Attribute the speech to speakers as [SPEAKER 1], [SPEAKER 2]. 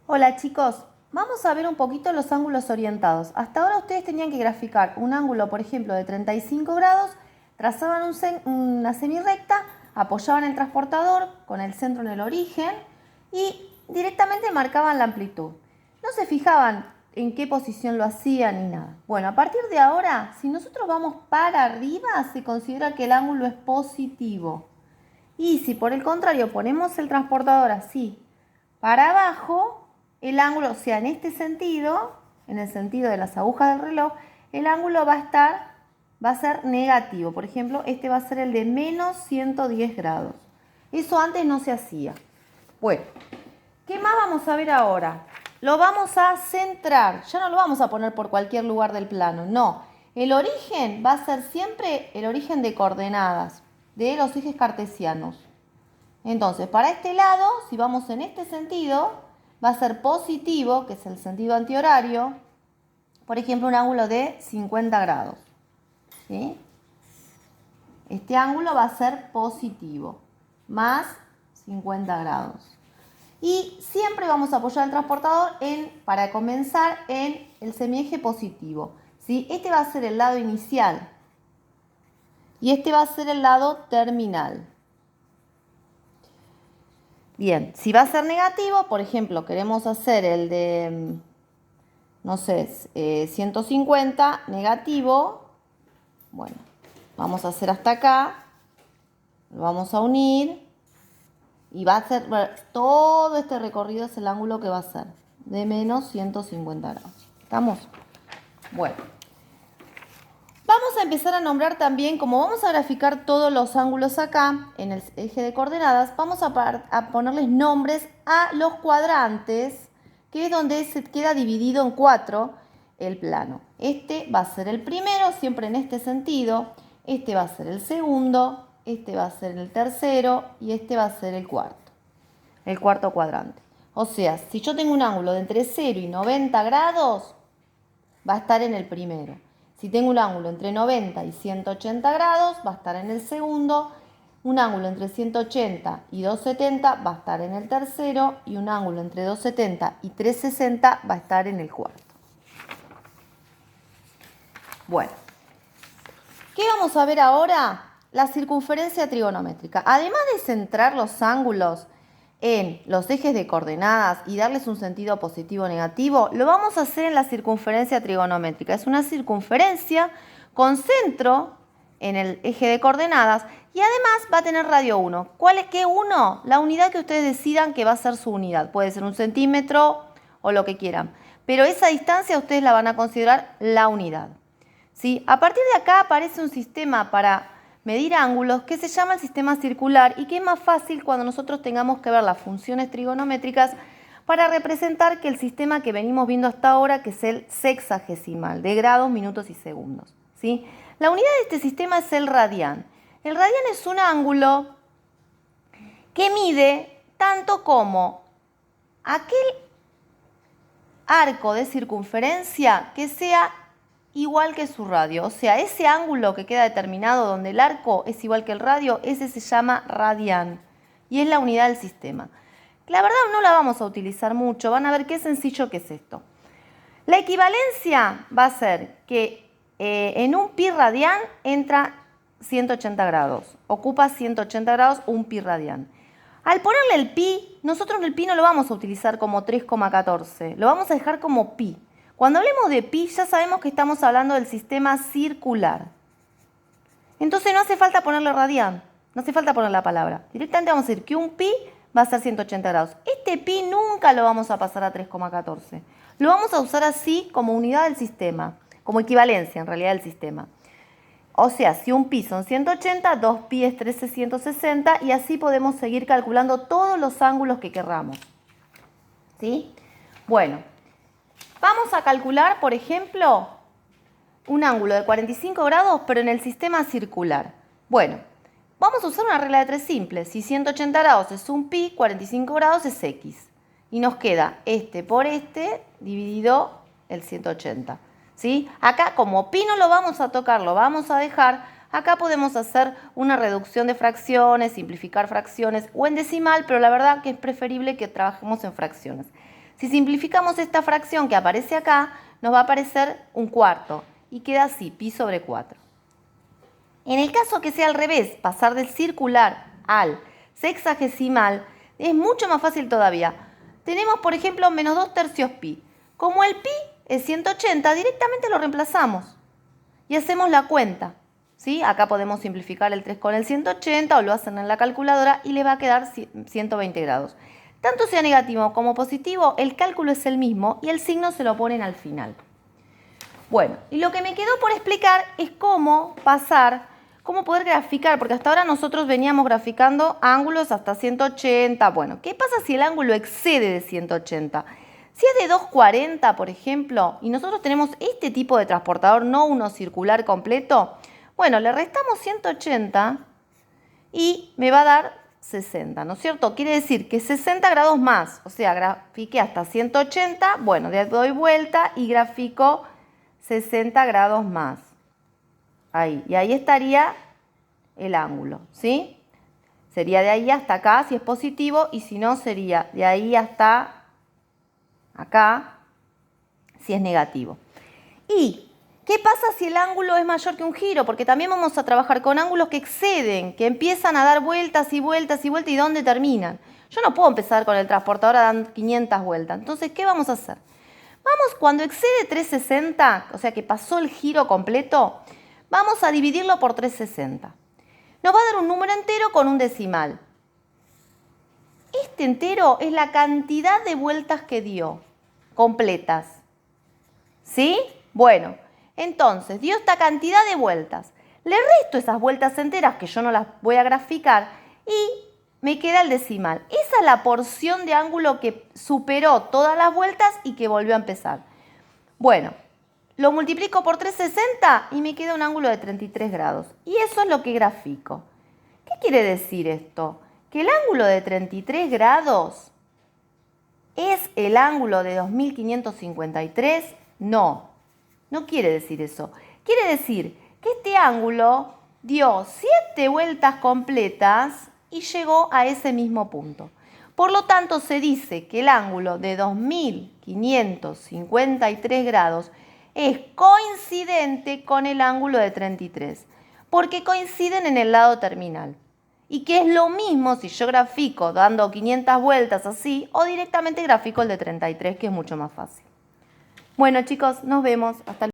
[SPEAKER 1] Hola chicos, vamos a ver un poquito los ángulos orientados. Hasta ahora ustedes tenían que graficar un ángulo, por ejemplo, de 35 grados, trazaban una semirrecta, apoyaban el transportador con el centro en el origen y directamente marcaban la amplitud. No se fijaban en qué posición lo hacían ni nada. Bueno, a partir de ahora, si nosotros vamos para arriba, se considera que el ángulo es positivo. Y si por el contrario ponemos el transportador así para abajo, el ángulo, o sea, en este sentido, en el sentido de las agujas del reloj, el ángulo va a ser negativo. Por ejemplo, este va a ser el de menos 110 grados. Eso antes no se hacía. Bueno, ¿qué más vamos a ver ahora? Lo vamos a centrar. Ya no lo vamos a poner por cualquier lugar del plano, no. El origen va a ser siempre el origen de coordenadas de los ejes cartesianos. Entonces, para este lado, si vamos en este sentido, va a ser positivo, que es el sentido antihorario, por ejemplo, un ángulo de 50 grados. ¿Sí? Este ángulo va a ser positivo, más 50 grados. Y siempre vamos a apoyar el transportador para comenzar en el semieje positivo. ¿Sí? Este va a ser el lado inicial y este va a ser el lado terminal. Bien, si va a ser negativo, por ejemplo, queremos hacer el de, no sé, 150 negativo. Bueno, vamos a hacer hasta acá, lo vamos a unir y va a ser, todo este recorrido es el ángulo que va a ser de menos 150 grados. ¿Estamos? Bueno. Vamos a empezar a nombrar también, como vamos a graficar todos los ángulos acá, en el eje de coordenadas, vamos a ponerles nombres a los cuadrantes, que es donde se queda dividido en 4 el plano. Este va a ser el primero, siempre en este sentido, este va a ser el segundo, este va a ser el tercero y este va a ser el cuarto cuadrante. O sea, si yo tengo un ángulo de entre 0 y 90 grados, va a estar en el primero. Si tengo un ángulo entre 90 y 180 grados, va a estar en el segundo. Un ángulo entre 180 y 270 va a estar en el tercero. Y un ángulo entre 270 y 360 va a estar en el cuarto. Bueno, ¿qué vamos a ver ahora? La circunferencia trigonométrica. Además de centrar los ángulos en los ejes de coordenadas y darles un sentido positivo o negativo, lo vamos a hacer en la circunferencia trigonométrica. Es una circunferencia con centro en el eje de coordenadas y además va a tener radio 1. ¿Cuál es qué 1? La unidad que ustedes decidan que va a ser su unidad. Puede ser 1 centímetro o lo que quieran. Pero esa distancia ustedes la van a considerar la unidad. ¿Sí? A partir de acá aparece un sistema para medir ángulos que se llama el sistema circular y que es más fácil cuando nosotros tengamos que ver las funciones trigonométricas para representar que el sistema que venimos viendo hasta ahora, que es el sexagesimal, de grados, minutos y segundos. ¿Sí? La unidad de este sistema es el radián. El radián es un ángulo que mide tanto como aquel arco de circunferencia que sea igual que su radio. O sea, ese ángulo que queda determinado donde el arco es igual que el radio, ese se llama radián y es la unidad del sistema. La verdad no la vamos a utilizar mucho, van a ver qué sencillo que es esto. La equivalencia va a ser que en un pi radián entra 180 grados, ocupa 180 grados un pi radián. Al ponerle el pi, nosotros el pi no lo vamos a utilizar como 3,14, lo vamos a dejar como pi. Cuando hablemos de pi ya sabemos que estamos hablando del sistema circular. Entonces no hace falta ponerle radián, no hace falta poner la palabra. Directamente vamos a decir que un pi va a ser 180 grados. Este pi nunca lo vamos a pasar a 3,14. Lo vamos a usar así como unidad del sistema, como equivalencia en realidad del sistema. O sea, si un pi son 180, 2 pi es 1360 y así podemos seguir calculando todos los ángulos que querramos. ¿Sí? Bueno, vamos a calcular, por ejemplo, un ángulo de 45 grados, pero en el sistema circular. Bueno, vamos a usar una regla de 3 simple. Si 180 grados es un pi, 45 grados es x. Y nos queda este por este dividido el 180. ¿Sí? Acá, como pi no lo vamos a tocar, lo vamos a dejar, Acá podemos hacer una reducción de fracciones, simplificar fracciones o en decimal, pero la verdad que es preferible que trabajemos en fracciones. Si simplificamos esta fracción que aparece acá, nos va a aparecer un cuarto y queda así, pi sobre 4. En el caso que sea al revés, pasar del circular al sexagesimal, es mucho más fácil todavía. Tenemos, por ejemplo, menos 2 tercios pi. Como el pi es 180, directamente lo reemplazamos y hacemos la cuenta. ¿Sí? Acá podemos simplificar el 3 con el 180 o lo hacen en la calculadora y le va a quedar 120 grados. Tanto sea negativo como positivo, el cálculo es el mismo y el signo se lo ponen al final. Bueno, y lo que me quedó por explicar es cómo poder graficar, porque hasta ahora nosotros veníamos graficando ángulos hasta 180. Bueno, ¿qué pasa si el ángulo excede de 180? Si es de 240, por ejemplo, y nosotros tenemos este tipo de transportador, no uno circular completo, bueno, le restamos 180 y me va a dar 60, ¿no es cierto? Quiere decir que 60 grados más, o sea, grafiqué hasta 180, bueno, le doy vuelta y grafico 60 grados más. Ahí, y ahí estaría el ángulo, ¿sí? Sería de ahí hasta acá si es positivo y si no sería de ahí hasta acá si es negativo. ¿Y qué pasa si el ángulo es mayor que un giro? Porque también vamos a trabajar con ángulos que exceden, que empiezan a dar vueltas y vueltas y vueltas y ¿dónde terminan? Yo no puedo empezar con el transportador a dar 500 vueltas. Entonces, ¿qué vamos a hacer? Vamos, cuando excede 360, o sea que pasó el giro completo, vamos a dividirlo por 360. Nos va a dar un número entero con un decimal. Este entero es la cantidad de vueltas que dio, completas. ¿Sí? Bueno, entonces dio esta cantidad de vueltas. Le resto esas vueltas enteras, que yo no las voy a graficar, y me queda el decimal. Esa es la porción de ángulo que superó todas las vueltas y que volvió a empezar. Bueno, lo multiplico por 360 y me queda un ángulo de 33 grados. Y eso es lo que grafico. ¿Qué quiere decir esto? Que el ángulo de 33 grados es el ángulo de 2553. No, no quiere decir eso. Quiere decir que este ángulo dio 7 vueltas completas y llegó a ese mismo punto. Por lo tanto, se dice que el ángulo de 2553 grados es coincidente con el ángulo de 33, porque coinciden en el lado terminal. Y que es lo mismo si yo grafico dando 500 vueltas así o directamente grafico el de 33, que es mucho más fácil. Bueno, chicos, nos vemos. Hasta luego.